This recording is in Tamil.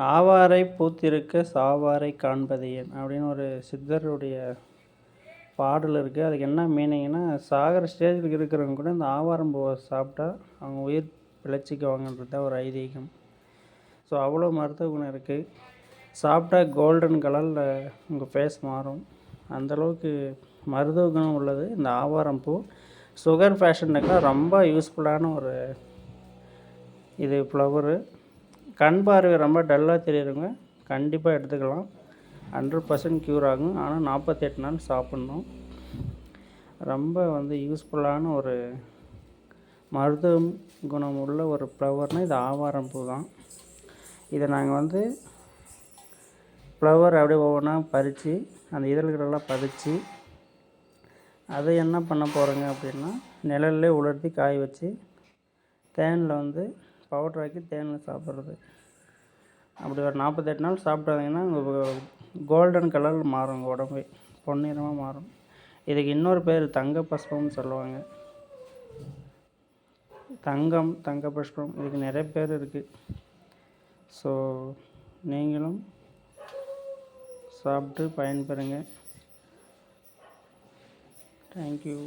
ஆவாரை பூத்திருக்க சாவாரை காண்பது ஏன் அப்படின்னு ஒரு சித்தருடைய பாடல் இருக்குது. அதுக்கு என்ன மீனிங்னா, சாகிற ஸ்டேஜில் இருக்கிறவங்க கூட இந்த ஆவாரம் பூவை சாப்பிட்டா அவங்க உயிர் பிழைச்சிக்குவாங்கன்றது தான் ஒரு ஐதீகம். ஸோ அவ்வளோ மருத்துவ குணம் இருக்குது. சாப்பிட்டா கோல்டன் கலரில் உங்கள் ஃபேஸ் மாறும். அந்தளவுக்கு மருத்துவ குணம் உள்ளது இந்த ஆவாரம் பூ. சுகர் பேஷண்ட்டுக்கெலாம் ரொம்ப யூஸ்ஃபுல்லான ஒரு இது ஃப்ளவரு. கண் பார்வை ரொம்ப டல்லாக தெரியுறவங்க கண்டிப்பாக எடுத்துக்கலாம். 100% க்யூர் ஆகும். ஆனால் 48 நாள் சாப்பிட்ணும். ரொம்ப யூஸ்ஃபுல்லான ஒரு மருத்துவ குணம் உள்ள ஒரு ஃப்ளவர்னால் இது ஆவாரம் பூ தான். இதை நாங்கள் ஃப்ளவர் அப்படியே ஒவ்வொன்றா பறித்து அந்த இதழ்களெல்லாம் பதிச்சு அதை என்ன பண்ண போகிறோங்க அப்படின்னா, நிழல்லே உலர்த்தி காய வச்சு தேனில் பவுட்ராக்கி தேனில் சாப்பிட்றது. அப்படி ஒரு 48 நாள் சாப்பிட்டாங்கன்னா உங்கள் கோல்டன் கலரில் மாறும். உங்கள் உடம்பே பொன்னிறமாக மாறும். இதுக்கு இன்னொரு பேர் தங்க புஷ்பம்னு சொல்லுவாங்க. தங்கம், தங்க புஷ்பம், இதுக்கு நிறைய பேர் இருக்குது. ஸோ நீங்களும் சாப்பிட்டு பயன்பெறுங்க. தேங்க்யூ.